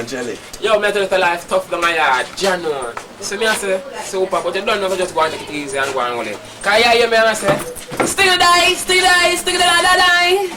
Jelly. Yo, me tell you life tough down my yard, Jano. So me I say, super, but you don't know if you just go and take it easy and go and roll it. Can you hear me I say, still die, still die, still die.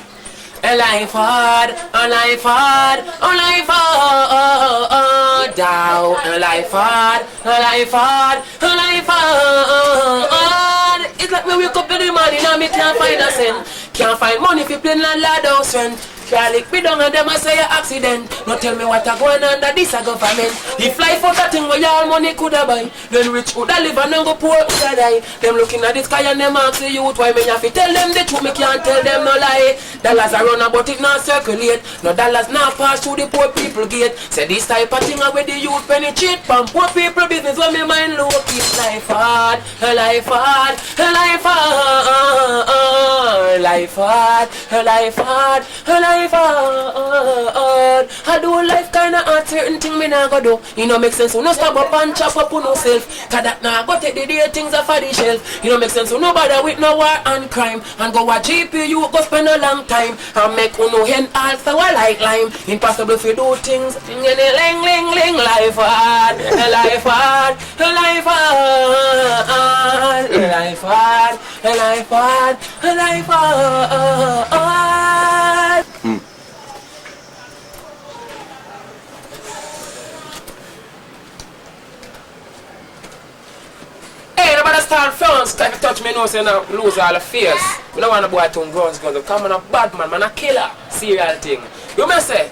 A life hard, a life hard, a life hard, down. A life hard, a life hard, a life hard. It's like me wake up in the morning and me can't find a cent. Can't find money if you play landlord house rent. Can't lick me down and them I say a accident. No tell me what a going under this a government. If life for that thing where all money coulda buy, then rich coulda live and then go poor coulda die. Them looking at the sky and them ask the youth why me have to tell them the truth. Me can't tell them no lie. Dollars are run but it not circulate. No dollars not pass through the poor people gate. Say this type of thing where the youth penetrate. From poor people business where me mind low. Keep life hard, life hard, life hard, life hard, life hard, life hard. I do life kinda hard, certain thing me nah go do. You know make sense, you no stop up and chop up on yourself. Cause that nah go take the day things off of the shelf. You know make sense, you no bother with no war and crime. And go a GP, you go spend a long time. And make uno hen also a like lime. Impossible if you do things. Ling ling, life hard, life hard, life hard, life hard, life hard, life hard. Hey, nobody start France, if you touch me now, say now lose all the face. We don't want a boy to grown guns. Come on, a bad man a killer, serial thing. You may say,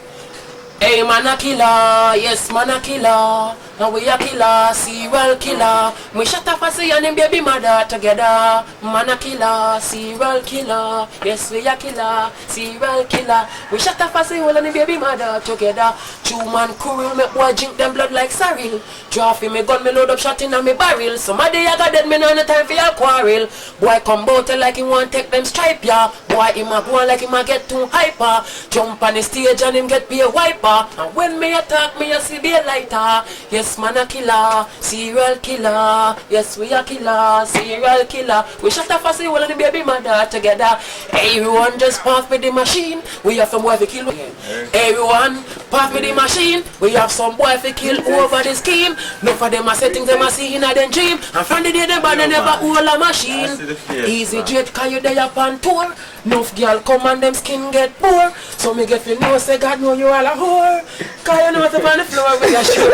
hey man a killer, yes man a killer. And we a killer, serial killer. We shut up and see and him baby mother together. Man a killer, serial killer. Yes we a killer, serial killer. We shut up and see and him baby mother together. Two man crew make boy drink them blood like sorrel. Draw for me gun, me load up shot in a me barrel. Somebody I got dead, me no time for your quarrel. Boy come bout like he want take them stripe ya. Boy him a go like him a get too hyper. Jump on the stage and him get be a wiper. And when me attack me a see be a lighter. Yes man a killer, serial killer. Yes we a killer, serial killer. We shut up and see all of the baby mother together. Everyone just pass me the machine. We have some boy to kill. Everyone pass me the machine. We have some boy to kill over the scheme. No for them a settings them a see in a them dream. And from the day them bad they never hold a machine. Easy jet cause you there up on tour. Enough girl come and them skin get poor. So me get you know say God know you all a whore. Cause you know what's up on the floor with your shoe.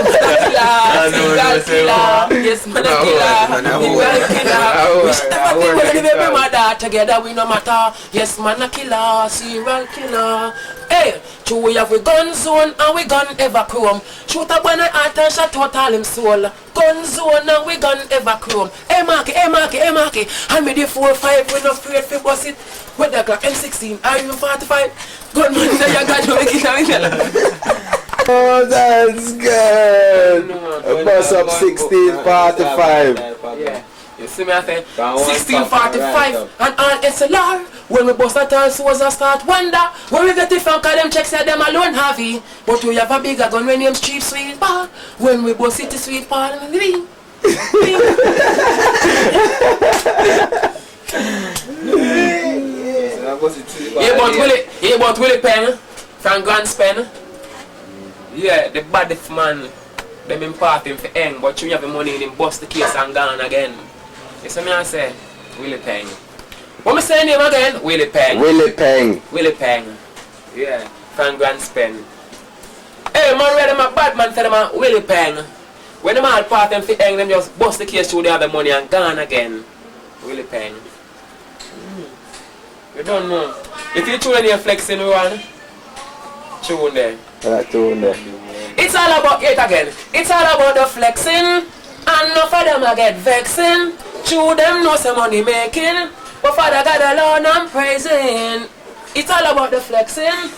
Serial killer, yes man a killer. Serial killer. We should never think we're the baby mother together we no matter. Yes man a killer, serial killer. Hey, true we have we gun zone and we gun ever chrome. Shoot a one heart and shot out all him soul. Gun zone and we gun ever chrome. Hey Marky, hey Marky, hey Marky. And me the 4-5 we no afraid fi bust it. With the Glock M16, are you 45? Gunman that you got to make it out. Oh, that's good. Bus up 1645. Yeah. You see me I say 1645 and all SLR. When we bust at all so I start wonder. When we get the funk of them checks say them alone heavy. But we have a bigger gun when name's Cheap Sweet Paul. When we bust it to Sweet Paul and we but Willie Penn from Grand Spen. Yeah, the baddest man. Them impart him for end, but you have the money in him bust the case and gone again. You see me I say? Willie Peng. What me say name again? Willie Peng. Willie Peng. Willie Peng. Yeah, from Grand Spen. Hey man, where them a bad man tell them a Willie Peng. When them all part them for end, them just bust the case through they have the money and gone again. Willie Peng. You don't know. If you tune your flexing one, tune there. Tune there. It's all about it again. It's all about the flexing. And enough of them I get vexing. True them know some money making. But Father God alone I'm praising. It's all about the flexing.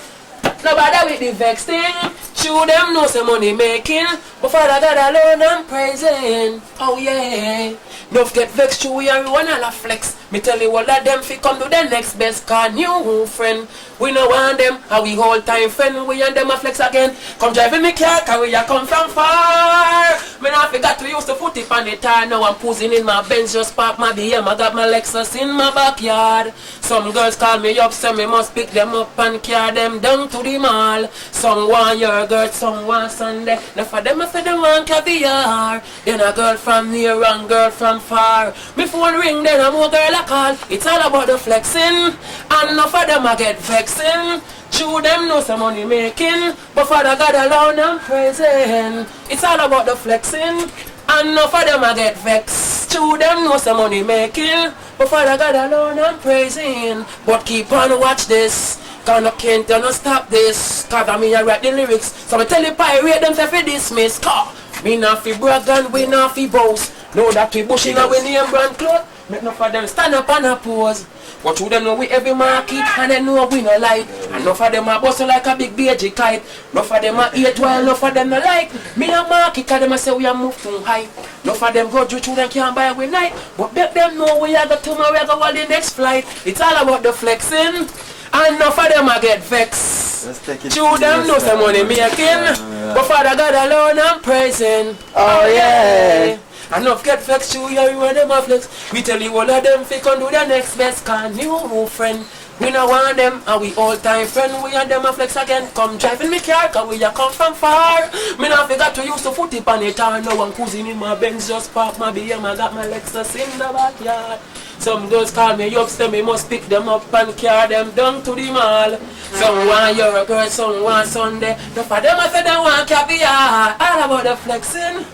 Nobody with the vexing. True them know some money making. But Father God alone I'm praising. Oh yeah. Enough get vexed to we are one all a flex. Me tell you all of them fi come to the next best car new friend. We no want them, and we whole time friend. We and them a flex again. Come driving me car, cause we a come from far. Me not forgot to use the foot tip on the tire. Now I'm posing in my Benz, just park my BM. I got my Lexus in my backyard. Some girls call me up, say me must pick them up and carry them down to the mall. Some want your girl, some want Sunday. Now for them I say them want caviar. Then a girl from near and girl from far. Me phone ring, then a more girl I call. It's all about the flexing, and enough of them I get vexing. True them know some money making, but Father God alone I'm praising. It's all about the flexing, and enough of them I get vexed. True them know some money making, but Father God alone I'm praising. But keep on watch this, cause I can't no stop this. Cause I mean I write the lyrics, so I tell the pirate them to dismiss. Cause me not fi brag and we not fi boast. Know that we bushing and we name brand clothes. Make enough of them stand up and a pose. But to them know we every market and they know we no like. And enough of them a bustle like a big beige kite. Enough of them a eat while enough of them no like. Me a market cause them a say we a move too high. Enough of them go through them can't buy we night. But bet them know we a go tomorrow we a go on the next flight. It's all about the flexing. And enough of them a get vexed. True them know some money making. But Father God alone I'm praising. Oh yeah. Enough get vexed to you when them a flex. We tell you all of them fi come do the next best can new friend. We no want them and we all time friend. We and them a flex again. Come driving me car cause we a come from far. Me not forgot to use the foot tip on the tar. Now I'm cruising in my Benz, just park my BM. I got my Lexus in the backyard. Some girls call me up, say me must pick them up and carry them down to the mall. Some want your girl, some want Sunday. The for them I say they want caviar. All about the flexing.